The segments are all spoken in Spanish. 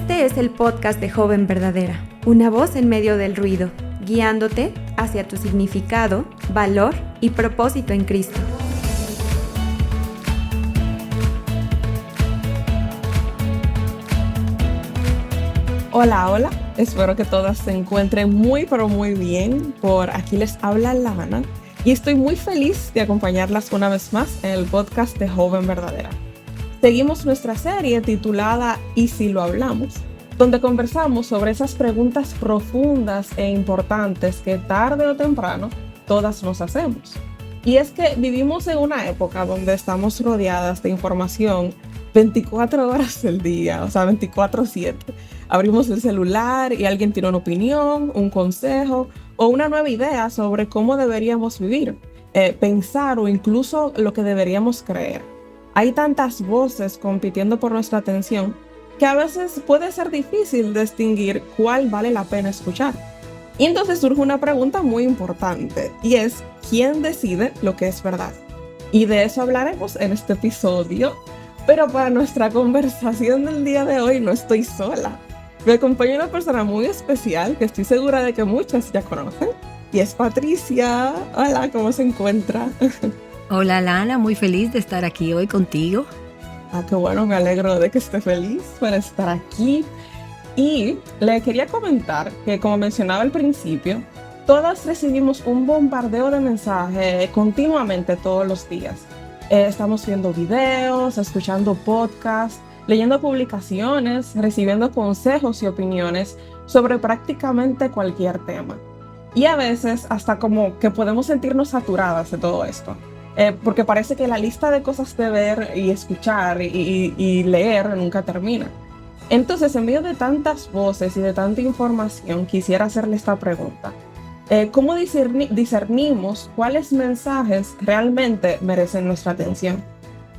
Este es el podcast de Joven Verdadera, una voz en medio del ruido, guiándote hacia tu significado, valor y propósito en Cristo. Hola, hola, espero que todas se encuentren muy pero muy bien. Por aquí les habla Lana y estoy muy feliz de acompañarlas una vez más en el podcast de Joven Verdadera. Seguimos nuestra serie titulada ¿Y si lo hablamos?, donde conversamos sobre esas preguntas profundas e importantes que tarde o temprano todas nos hacemos. Y es que vivimos en una época donde estamos rodeadas de información 24 horas del día, o sea, 24/7. Abrimos el celular y alguien tiene una opinión, un consejo o una nueva idea sobre cómo deberíamos vivir, pensar o incluso lo que deberíamos creer. Hay tantas voces compitiendo por nuestra atención que a veces puede ser difícil distinguir cuál vale la pena escuchar. Y entonces surge una pregunta muy importante y es, ¿quién decide lo que es verdad? Y de eso hablaremos en este episodio, pero para nuestra conversación del día de hoy no estoy sola. Me acompaña una persona muy especial que estoy segura de que muchas ya conocen y es Patricia. Hola, ¿cómo se encuentra? Hola Lana, muy feliz de estar aquí hoy contigo. Qué bueno, me alegro de que esté feliz por estar aquí. Y le quería comentar que, como mencionaba al principio, todas recibimos un bombardeo de mensajes continuamente todos los días. Estamos viendo videos, escuchando podcasts, leyendo publicaciones, recibiendo consejos y opiniones sobre prácticamente cualquier tema. Y a veces hasta como que podemos sentirnos saturadas de todo esto. Porque parece que la lista de cosas de ver y escuchar y leer nunca termina. Entonces, en medio de tantas voces y de tanta información, quisiera hacerle esta pregunta. ¿Cómo discernimos cuáles mensajes realmente merecen nuestra atención?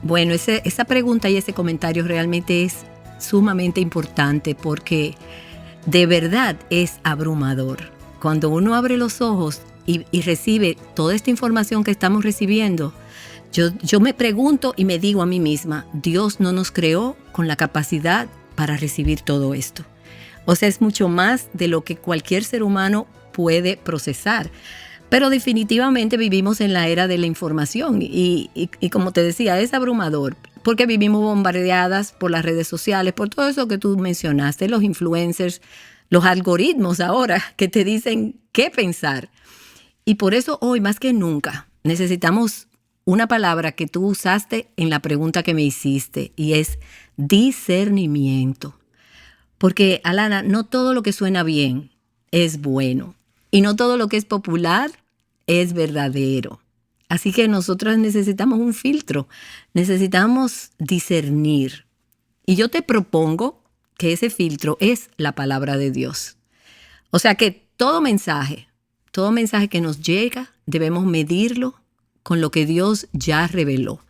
Bueno, esa pregunta y ese comentario realmente es sumamente importante porque de verdad es abrumador. Cuando uno abre los ojos y recibe toda esta información que estamos recibiendo, yo me pregunto y me digo a mí misma, Dios no nos creó con la capacidad para recibir todo esto. O sea, es mucho más de lo que cualquier ser humano puede procesar. Pero definitivamente vivimos en la era de la información y como te decía, es abrumador porque vivimos bombardeadas por las redes sociales, por todo eso que tú mencionaste, los influencers, los algoritmos ahora que te dicen qué pensar. Y por eso hoy más que nunca necesitamos una palabra que tú usaste en la pregunta que me hiciste y es discernimiento. Porque, Alana, no todo lo que suena bien es bueno y no todo lo que es popular es verdadero. Así que nosotros necesitamos un filtro, necesitamos discernir. Y yo te propongo que ese filtro es la palabra de Dios. O sea que todo mensaje que nos llega, debemos medirlo con lo que Dios ya reveló.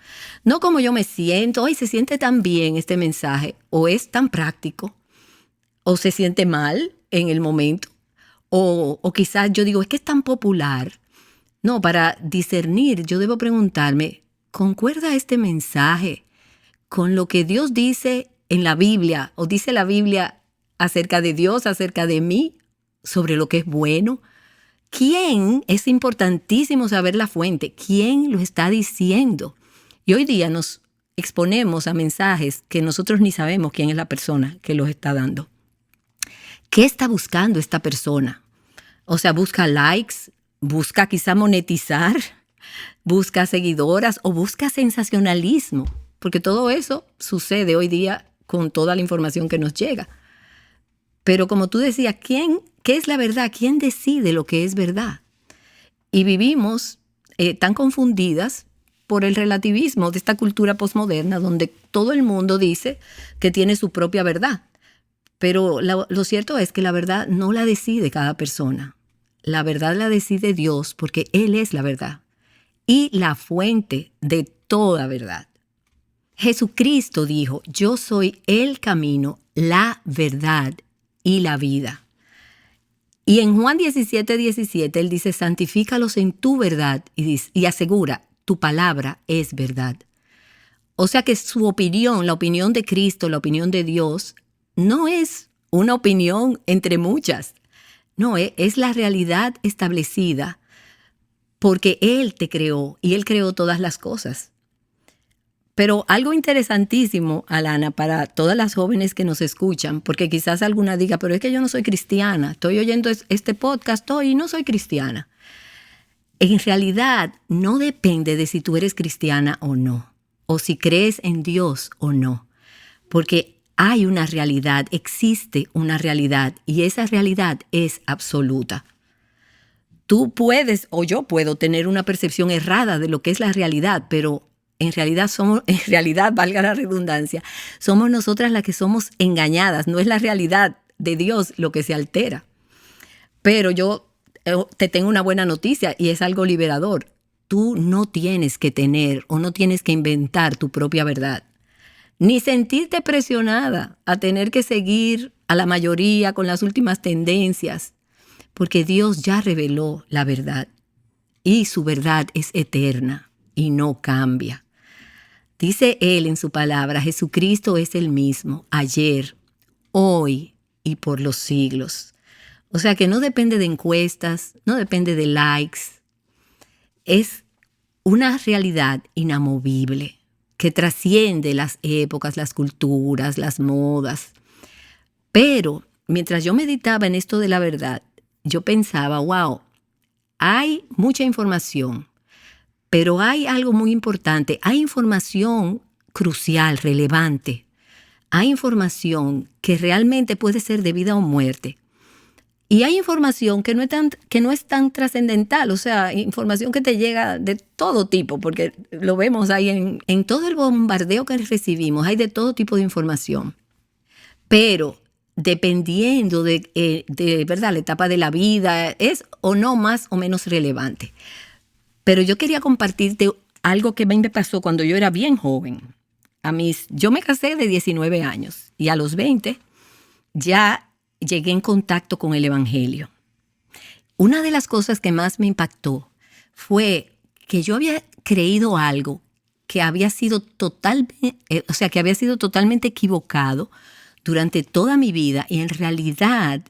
No como yo me siento, se siente tan bien este mensaje, o es tan práctico, o se siente mal en el momento, o quizás yo digo, es que es tan popular. No, para discernir yo debo preguntarme, ¿concuerda este mensaje con lo que Dios dice en la Biblia, o dice la Biblia acerca de Dios, acerca de mí, sobre lo que es bueno? ¿Quién? Es importantísimo saber la fuente. ¿Quién lo está diciendo? Y hoy día nos exponemos a mensajes que nosotros ni sabemos quién es la persona que los está dando. ¿Qué está buscando esta persona? O sea, busca likes, busca quizá monetizar, busca seguidoras o busca sensacionalismo, porque todo eso sucede hoy día con toda la información que nos llega. Pero como tú decías, ¿qué es la verdad? ¿Quién decide lo que es verdad? Y vivimos tan confundidas por el relativismo de esta cultura posmoderna donde todo el mundo dice que tiene su propia verdad. Pero lo cierto es que la verdad no la decide cada persona. La verdad la decide Dios porque Él es la verdad y la fuente de toda verdad. Jesucristo dijo, yo soy el camino, la verdad y la vida. Y en Juan 17:17 Él dice, santifícalos en tu verdad y asegura, tu palabra es verdad. O sea que su opinión, la opinión de Cristo, la opinión de Dios, no es una opinión entre muchas. No, es la realidad establecida porque Él te creó y Él creó todas las cosas. Pero algo interesantísimo, Alana, para todas las jóvenes que nos escuchan, porque quizás alguna diga, pero es que yo no soy cristiana, estoy oyendo este podcast hoy y no soy cristiana. En realidad no depende de si tú eres cristiana o no, o si crees en Dios o no, porque hay una realidad, existe una realidad y esa realidad es absoluta. Tú puedes o yo puedo tener una percepción errada de lo que es la realidad, pero en realidad, valga la redundancia, somos nosotras las que somos engañadas, no es la realidad de Dios lo que se altera. Pero yo te tengo una buena noticia y es algo liberador. Tú no tienes que tener o no tienes que inventar tu propia verdad, ni sentirte presionada a tener que seguir a la mayoría con las últimas tendencias, porque Dios ya reveló la verdad y su verdad es eterna y no cambia. Dice Él en su palabra, Jesucristo es el mismo, ayer, hoy y por los siglos. O sea que no depende de encuestas, no depende de likes. Es una realidad inamovible que trasciende las épocas, las culturas, las modas. Pero mientras yo meditaba en esto de la verdad, yo pensaba, wow, hay mucha información. Pero hay algo muy importante, hay información crucial, relevante. Hay información que realmente puede ser de vida o muerte. Y hay información que no es tan trascendental, o sea, información que te llega de todo tipo, porque lo vemos ahí en todo el bombardeo que recibimos, hay de todo tipo de información. Pero dependiendo de verdad, la etapa de la vida, es o no más o menos relevante. Pero yo quería compartirte algo que a mí me pasó cuando yo era bien joven. Yo me casé de 19 años y a los 20 ya llegué en contacto con el Evangelio. Una de las cosas que más me impactó fue que yo había creído algo que había sido totalmente equivocado durante toda mi vida y en realidad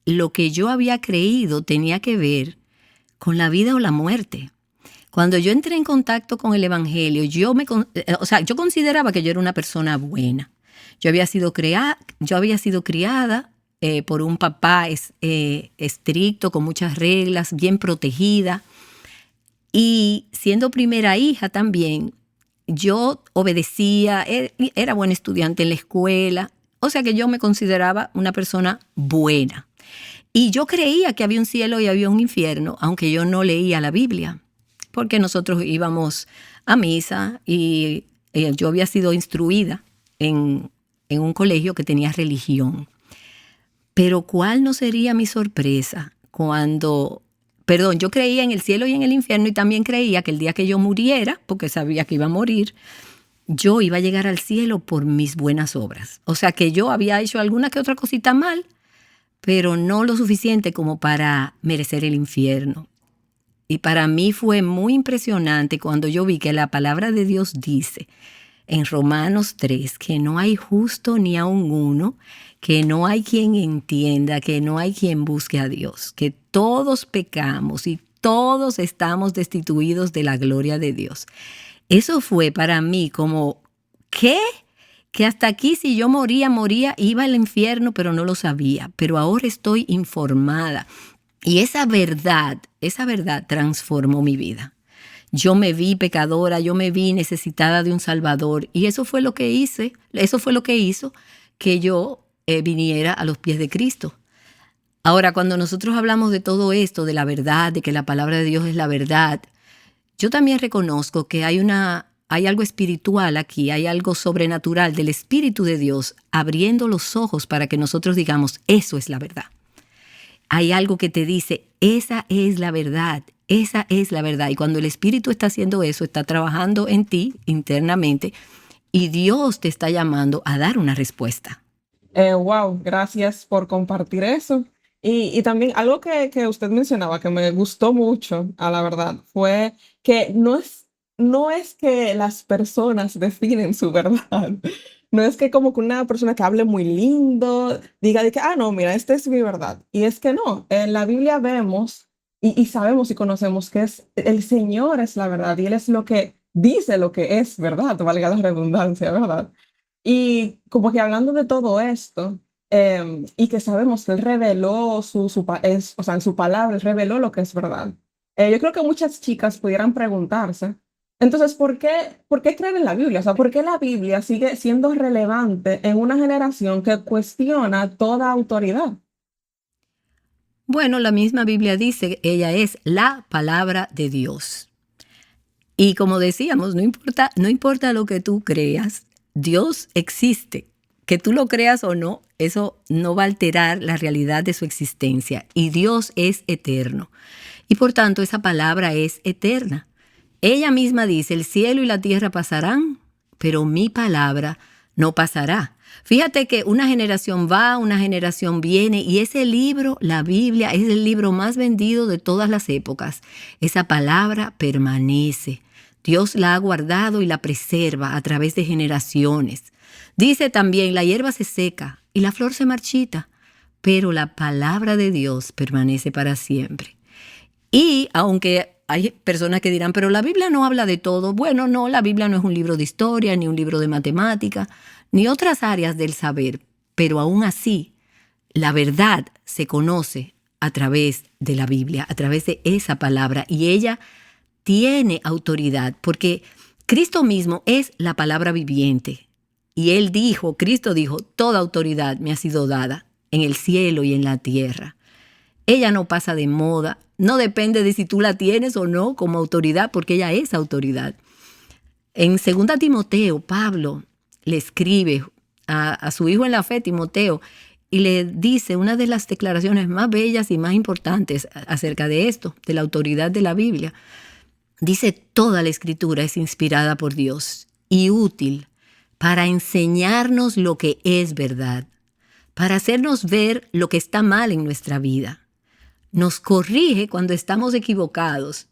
lo que yo había creído tenía que ver con la vida o la muerte. Cuando yo entré en contacto con el Evangelio, yo consideraba que yo era una persona buena. Yo había sido criada por un papá estricto, con muchas reglas, bien protegida. Y siendo primera hija también, yo obedecía, era buena estudiante en la escuela. O sea que yo me consideraba una persona buena. Y yo creía que había un cielo y había un infierno, aunque yo no leía la Biblia. Porque nosotros íbamos a misa y yo había sido instruida en un colegio que tenía religión. Pero ¿cuál no sería mi sorpresa yo creía en el cielo y en el infierno y también creía que el día que yo muriera, porque sabía que iba a morir, yo iba a llegar al cielo por mis buenas obras. O sea que yo había hecho alguna que otra cosita mal, pero no lo suficiente como para merecer el infierno. Y para mí fue muy impresionante cuando yo vi que la palabra de Dios dice en Romanos 3 que no hay justo ni aun uno, que no hay quien entienda, que no hay quien busque a Dios, que todos pecamos y todos estamos destituidos de la gloria de Dios. Eso fue para mí como, ¿qué? Que hasta aquí si yo moría, iba al infierno, pero no lo sabía. Pero ahora estoy informada. Y esa verdad transformó mi vida. Yo me vi pecadora, yo me vi necesitada de un Salvador y eso fue lo que hizo que yo viniera a los pies de Cristo. Ahora, cuando nosotros hablamos de todo esto, de la verdad, de que la palabra de Dios es la verdad, yo también reconozco que hay algo espiritual aquí, hay algo sobrenatural del Espíritu de Dios abriendo los ojos para que nosotros digamos, eso es la verdad. Hay algo que te dice, esa es la verdad, esa es la verdad. Y cuando el Espíritu está haciendo eso, está trabajando en ti internamente y Dios te está llamando a dar una respuesta. Wow, gracias por compartir eso. Y también algo que usted mencionaba que me gustó mucho, a la verdad, fue que no es que las personas definen su verdad, No es que como que una persona que hable muy lindo diga de que, no, mira, esta es mi verdad. Y es que no, en la Biblia vemos y sabemos y conocemos que es el Señor es la verdad y Él es lo que dice lo que es verdad, valga la redundancia, ¿verdad? Y como que hablando de todo esto, y que sabemos que Él reveló o sea, en su palabra, Él reveló lo que es verdad. Yo creo que muchas chicas pudieran preguntarse, entonces, ¿por qué creer en la Biblia? O sea, ¿por qué la Biblia sigue siendo relevante en una generación que cuestiona toda autoridad? Bueno, la misma Biblia dice que ella es la palabra de Dios. Y como decíamos, no importa lo que tú creas, Dios existe. Que tú lo creas o no, eso no va a alterar la realidad de su existencia. Y Dios es eterno. Y por tanto, esa palabra es eterna. Ella misma dice, el cielo y la tierra pasarán, pero mi palabra no pasará. Fíjate que una generación va, una generación viene, y ese libro, la Biblia, es el libro más vendido de todas las épocas. Esa palabra permanece. Dios la ha guardado y la preserva a través de generaciones. Dice también, la hierba se seca y la flor se marchita, pero la palabra de Dios permanece para siempre. Y aunque hay personas que dirán, pero la Biblia no habla de todo. Bueno, no, la Biblia no es un libro de historia, ni un libro de matemática, ni otras áreas del saber. Pero aún así, la verdad se conoce a través de la Biblia, a través de esa palabra. Y ella tiene autoridad, porque Cristo mismo es la palabra viviente. Y Cristo dijo, toda autoridad me ha sido dada en el cielo y en la tierra. Ella no pasa de moda, no depende de si tú la tienes o no como autoridad, porque ella es autoridad. En 2 Timoteo, Pablo le escribe a su hijo en la fe, Timoteo, y le dice una de las declaraciones más bellas y más importantes acerca de esto, de la autoridad de la Biblia. Dice, toda la Escritura es inspirada por Dios y útil para enseñarnos lo que es verdad, para hacernos ver lo que está mal en nuestra vida. Nos corrige cuando estamos equivocados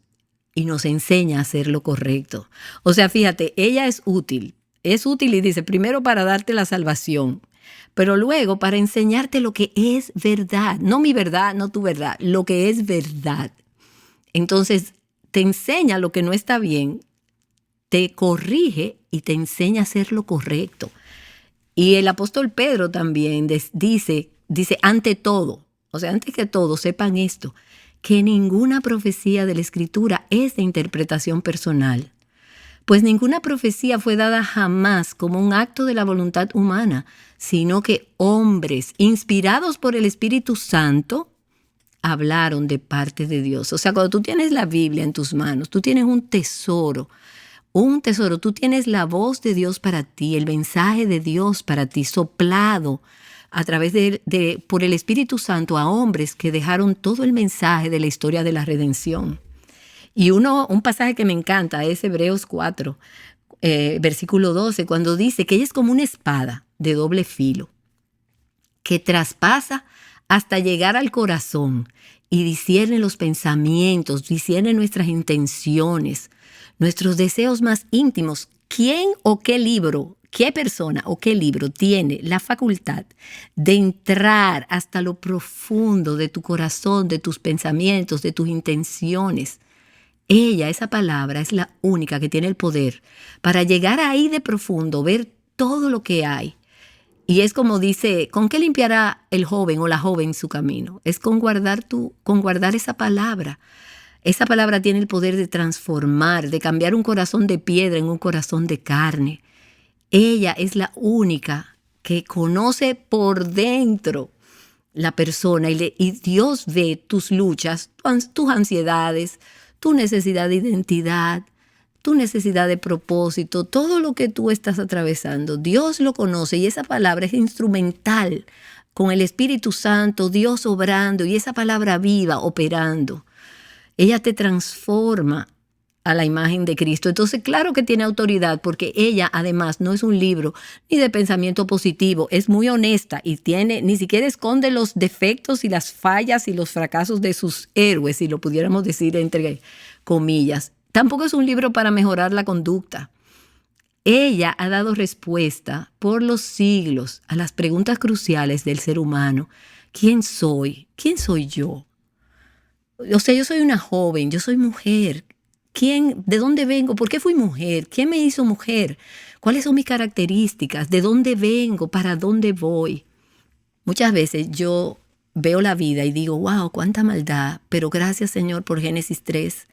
y nos enseña a hacer lo correcto. O sea, fíjate, ella es útil y dice, primero para darte la salvación, pero luego para enseñarte lo que es verdad. No mi verdad, no tu verdad, lo que es verdad. Entonces, te enseña lo que no está bien, te corrige y te enseña a hacer lo correcto. Y el apóstol Pedro también dice, ante todo, o sea, antes que todo, sepan esto, que ninguna profecía de la Escritura es de interpretación personal, pues ninguna profecía fue dada jamás como un acto de la voluntad humana, sino que hombres inspirados por el Espíritu Santo hablaron de parte de Dios. O sea, cuando tú tienes la Biblia en tus manos, tú tienes un tesoro, tú tienes la voz de Dios para ti, el mensaje de Dios para ti, soplado a través por el Espíritu Santo a hombres que dejaron todo el mensaje de la historia de la redención. Y un pasaje que me encanta es Hebreos 4, versículo 12, cuando dice que ella es como una espada de doble filo, que traspasa hasta llegar al corazón y discierne los pensamientos, discierne nuestras intenciones, nuestros deseos más íntimos. ¿Quién o qué libro, qué persona o qué libro tiene la facultad de entrar hasta lo profundo de tu corazón, de tus pensamientos, de tus intenciones? Ella, esa palabra, es la única que tiene el poder para llegar ahí de profundo, ver todo lo que hay. Y es como dice, ¿con qué limpiará el joven o la joven su camino? Es con guardar esa palabra. Esa palabra tiene el poder de transformar, de cambiar un corazón de piedra en un corazón de carne. Ella es la única que conoce por dentro la persona y Dios ve tus luchas, tus ansiedades, tu necesidad de identidad, tu necesidad de propósito, todo lo que tú estás atravesando. Dios lo conoce y esa palabra es instrumental con el Espíritu Santo, Dios obrando y esa palabra viva operando. Ella te transforma a la imagen de Cristo. Entonces, claro que tiene autoridad porque ella, además, no es un libro ni de pensamiento positivo. Es muy honesta y ni siquiera esconde los defectos y las fallas y los fracasos de sus héroes, si lo pudiéramos decir entre comillas. Tampoco es un libro para mejorar la conducta. Ella ha dado respuesta por los siglos a las preguntas cruciales del ser humano. ¿Quién soy? ¿Quién soy yo? O sea, yo soy una joven, yo soy mujer. ¿De dónde vengo? ¿Por qué fui mujer? ¿Quién me hizo mujer? ¿Cuáles son mis características? ¿De dónde vengo? ¿Para dónde voy? Muchas veces yo veo la vida y digo, wow, cuánta maldad, pero gracias, Señor, por Génesis 3,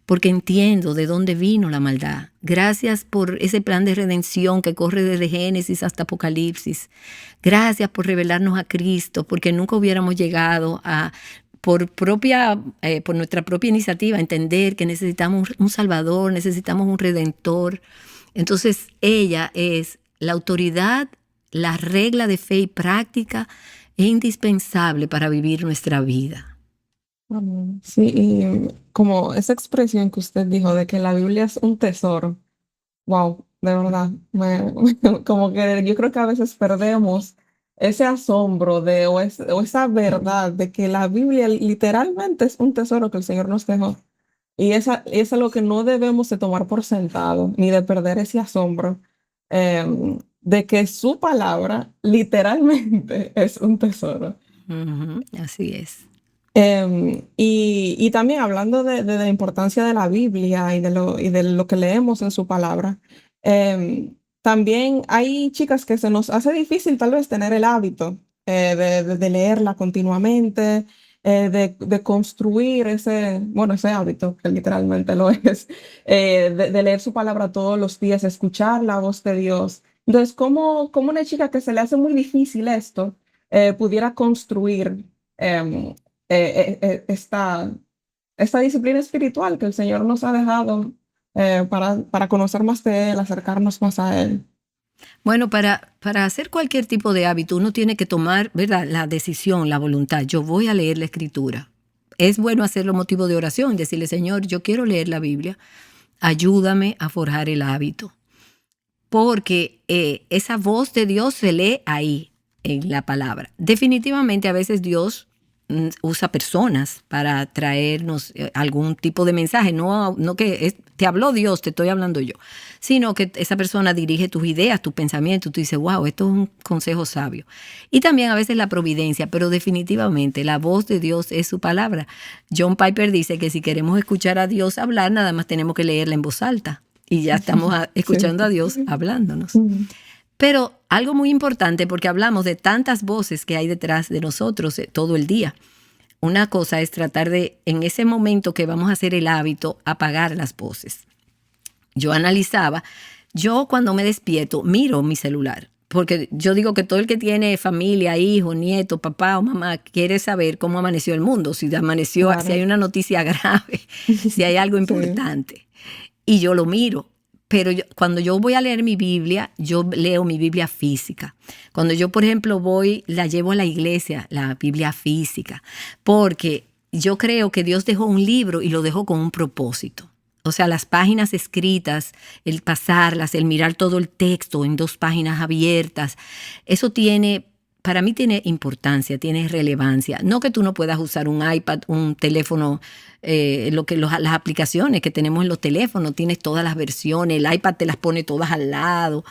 porque entiendo de dónde vino la maldad. Gracias por ese plan de redención que corre desde Génesis hasta Apocalipsis. Gracias por revelarnos a Cristo, porque nunca hubiéramos llegado a, por nuestra propia iniciativa, entender que necesitamos un Salvador, necesitamos un Redentor. Entonces ella es la autoridad, la regla de fe y práctica es indispensable para vivir nuestra vida. Sí, y como esa expresión que usted dijo de que la Biblia es un tesoro, wow, de verdad, como que yo creo que a veces perdemos ese asombro o esa verdad de que la Biblia literalmente es un tesoro que el Señor nos dejó. Y es algo que no debemos de tomar por sentado, ni de perder ese asombro de que su palabra literalmente es un tesoro. Así es. Y también hablando de la importancia de la Biblia y de lo que leemos en su palabra, también hay chicas que se nos hace difícil tal vez tener el hábito de leerla continuamente, de construir ese hábito, que literalmente lo es, de leer su palabra todos los días, escuchar la voz de Dios. Entonces, ¿cómo una chica que se le hace muy difícil esto pudiera construir esta disciplina espiritual que el Señor nos ha dejado para conocer más de Él, acercarnos más a Él? Bueno, para hacer cualquier tipo de hábito uno tiene que tomar, ¿verdad?, la decisión, la voluntad. Yo voy a leer la Escritura. Es bueno hacerlo motivo de oración, decirle, Señor, yo quiero leer la Biblia. Ayúdame a forjar el hábito. Porque esa voz de Dios se lee ahí, en la palabra. Definitivamente a veces Dios usa personas para traernos algún tipo de mensaje, no que te habló Dios, te estoy hablando yo, sino que esa persona dirige tus ideas, tus pensamientos, tú dices, wow, esto es un consejo sabio. Y también a veces la providencia, pero definitivamente la voz de Dios es su palabra. John Piper dice que si queremos escuchar a Dios hablar, nada más tenemos que leerla en voz alta y ya estamos escuchando a Dios hablándonos. Pero algo muy importante, porque hablamos de tantas voces que hay detrás de nosotros todo el día. Una cosa es tratar de, en ese momento que vamos a hacer el hábito, apagar las voces. Yo analizaba, yo cuando me despierto miro mi celular, porque yo digo que todo el que tiene familia, hijo, nieto, papá o mamá quiere saber cómo amaneció el mundo, si amaneció, claro, si hay una noticia grave, si hay algo importante. Sí. Y yo lo miro. Pero cuando yo voy a leer mi Biblia, yo leo mi Biblia física. Cuando yo, por ejemplo, la llevo a la iglesia, la Biblia física, porque yo creo que Dios dejó un libro y lo dejó con un propósito. O sea, las páginas escritas, el pasarlas, el mirar todo el texto en 2 páginas abiertas, eso para mí tiene importancia, tiene relevancia. No que tú no puedas usar un iPad, un teléfono, las aplicaciones que tenemos en los teléfonos, tienes todas las versiones, el iPad te las pone todas al lado.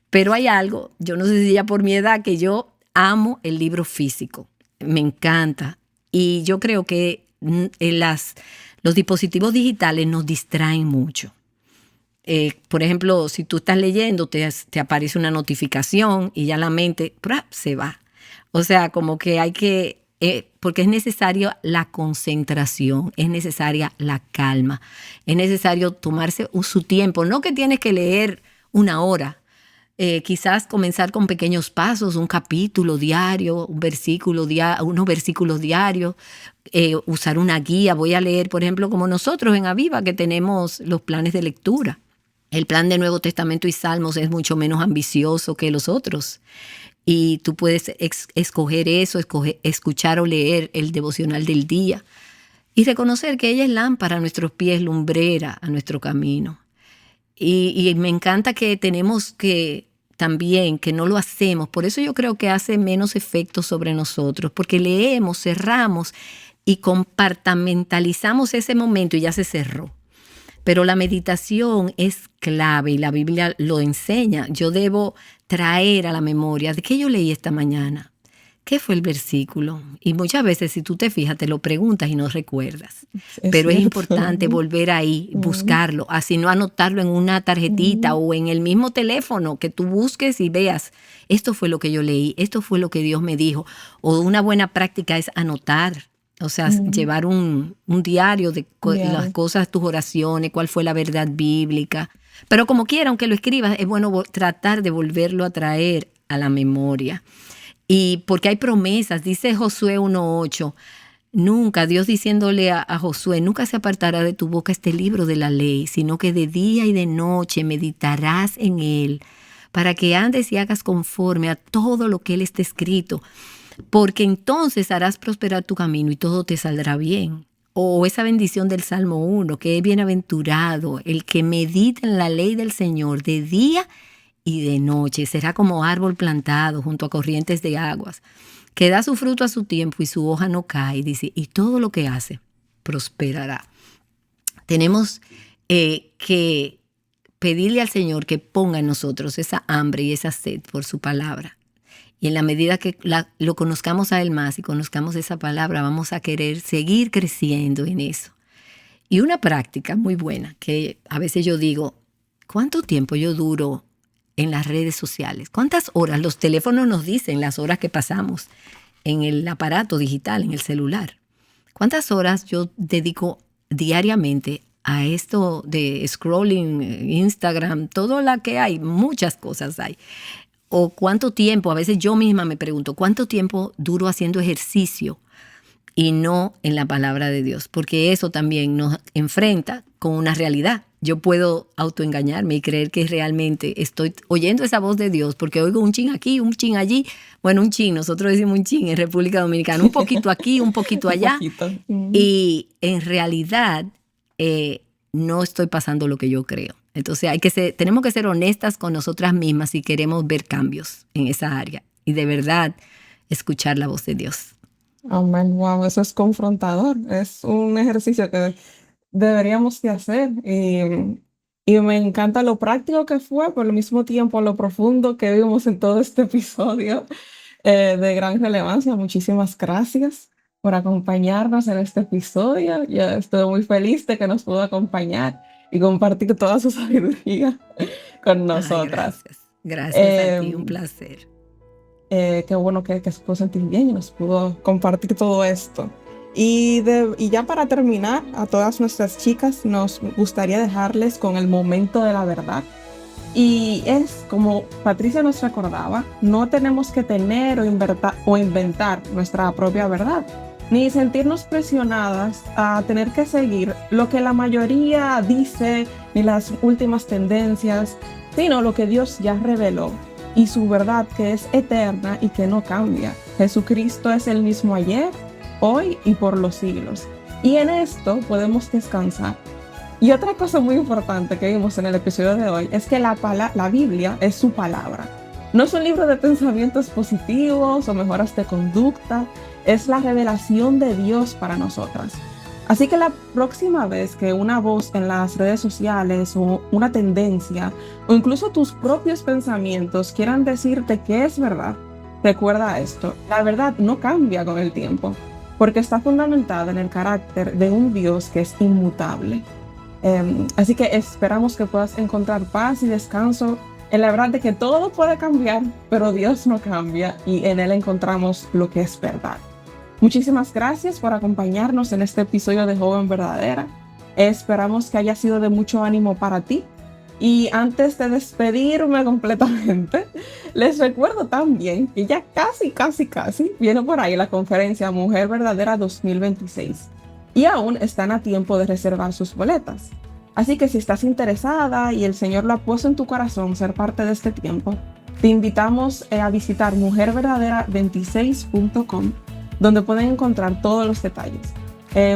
Pero hay algo, yo no sé si ya por mi edad, que yo amo el libro físico. Me encanta. Y yo creo que los dispositivos digitales nos distraen mucho. Por ejemplo, si tú estás leyendo, te aparece una notificación y ya la mente se va. O sea, como que hay que, porque es necesaria la concentración, es necesaria la calma, es necesario tomarse su tiempo. No que tienes que leer 1 hora, quizás comenzar con pequeños pasos, un capítulo diario, unos versículos diarios, usar una guía. Voy a leer, por ejemplo, como nosotros en Aviva, que tenemos los planes de lectura. El plan de Nuevo Testamento y Salmos es mucho menos ambicioso que los otros. Y tú puedes escoger eso, escuchar o leer el devocional del día y reconocer que ella es lámpara a nuestros pies, lumbrera a nuestro camino. Y me encanta que tenemos que también, que no lo hacemos. Por eso yo creo que hace menos efecto sobre nosotros, porque leemos, cerramos y compartimentalizamos ese momento y ya se cerró. Pero la meditación es clave y la Biblia lo enseña. Yo debo traer a la memoria de qué yo leí esta mañana. ¿Qué fue el versículo? Y muchas veces, si tú te fijas, te lo preguntas y no recuerdas. Pero es importante volver ahí, buscarlo, así no anotarlo en una tarjetita o en el mismo teléfono, que tú busques y veas, esto fue lo que yo leí, esto fue lo que Dios me dijo. O una buena práctica es anotar, o sea, llevar un diario de las cosas, tus oraciones, cuál fue la verdad bíblica. Pero como quiera, aunque lo escribas, es bueno tratar de volverlo a traer a la memoria. Y porque hay promesas, dice Josué 1:8, nunca, Dios diciéndole a Josué, nunca se apartará de tu boca este libro de la ley, sino que de día y de noche meditarás en él, para que andes y hagas conforme a todo lo que él está escrito, porque entonces harás prosperar tu camino y todo te saldrá bien. O esa bendición del Salmo 1, que es bienaventurado el que medita en la ley del Señor de día y de noche, será como árbol plantado junto a corrientes de aguas, que da su fruto a su tiempo y su hoja no cae, dice, y todo lo que hace prosperará. Tenemos que pedirle al Señor que ponga en nosotros esa hambre y esa sed por su palabra. Y en la medida que lo conozcamos a Él más y conozcamos esa palabra, vamos a querer seguir creciendo en eso. Y una práctica muy buena, que a veces yo digo, ¿cuánto tiempo yo duro en las redes sociales? ¿Cuántas horas? Los teléfonos nos dicen las horas que pasamos en el aparato digital, en el celular. ¿Cuántas horas yo dedico diariamente a esto de scrolling, Instagram, todo lo que hay? Muchas cosas hay. O cuánto tiempo, a veces yo misma me pregunto, ¿cuánto tiempo duro haciendo ejercicio y no en la palabra de Dios? Porque eso también nos enfrenta con una realidad. Yo puedo autoengañarme y creer que realmente estoy oyendo esa voz de Dios porque oigo un chin aquí, un chin allí. Bueno, un chin, nosotros decimos un chin en República Dominicana, un poquito aquí, un poquito allá. Y en realidad no estoy pasando lo que yo creo. Entonces tenemos que ser honestas con nosotras mismas si queremos ver cambios en esa área y de verdad escuchar la voz de Dios. Amén, wow, eso es confrontador. Es un ejercicio que deberíamos de hacer y me encanta lo práctico que fue, pero al mismo tiempo lo profundo que vimos en todo este episodio de gran relevancia. Muchísimas gracias por acompañarnos en este episodio. Yo estoy muy feliz de que nos pudo acompañar y compartir toda su sabiduría con nosotras. Ay, gracias a ti, un placer. Qué bueno que se pudo sentir bien y nos pudo compartir todo esto. Y ya para terminar, a todas nuestras chicas nos gustaría dejarles con el momento de la verdad. Y es como Patricia nos recordaba, no tenemos que tener o inventar nuestra propia verdad, ni sentirnos presionadas a tener que seguir lo que la mayoría dice, ni las últimas tendencias, sino lo que Dios ya reveló y su verdad que es eterna y que no cambia. Jesucristo es el mismo ayer, hoy y por los siglos. Y en esto podemos descansar. Y otra cosa muy importante que vimos en el episodio de hoy es que la Biblia es su palabra. No es un libro de pensamientos positivos o mejoras de conducta, es la revelación de Dios para nosotras. Así que la próxima vez que una voz en las redes sociales o una tendencia o incluso tus propios pensamientos quieran decirte que es verdad, recuerda esto: la verdad no cambia con el tiempo, porque está fundamentada en el carácter de un Dios que es inmutable. Así que esperamos que puedas encontrar paz y descanso en la verdad de que todo puede cambiar, pero Dios no cambia y en Él encontramos lo que es verdad. Muchísimas gracias por acompañarnos en este episodio de Joven Verdadera. Esperamos que haya sido de mucho ánimo para ti. Y antes de despedirme completamente, les recuerdo también que ya casi viene por ahí la conferencia Mujer Verdadera 2026. Y aún están a tiempo de reservar sus boletas. Así que si estás interesada y el Señor lo ha puesto en tu corazón ser parte de este tiempo, te invitamos a visitar mujerverdadera26.com, donde pueden encontrar todos los detalles.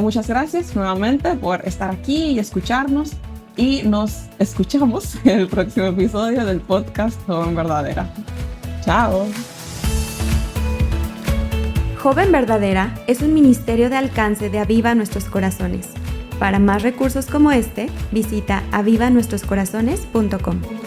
Muchas gracias nuevamente por estar aquí y escucharnos. Y nos escuchamos en el próximo episodio del podcast Joven Verdadera. ¡Chao! Joven Verdadera es un ministerio de alcance de Aviva Nuestros Corazones. Para más recursos como este, visita avivanuestroscorazones.com.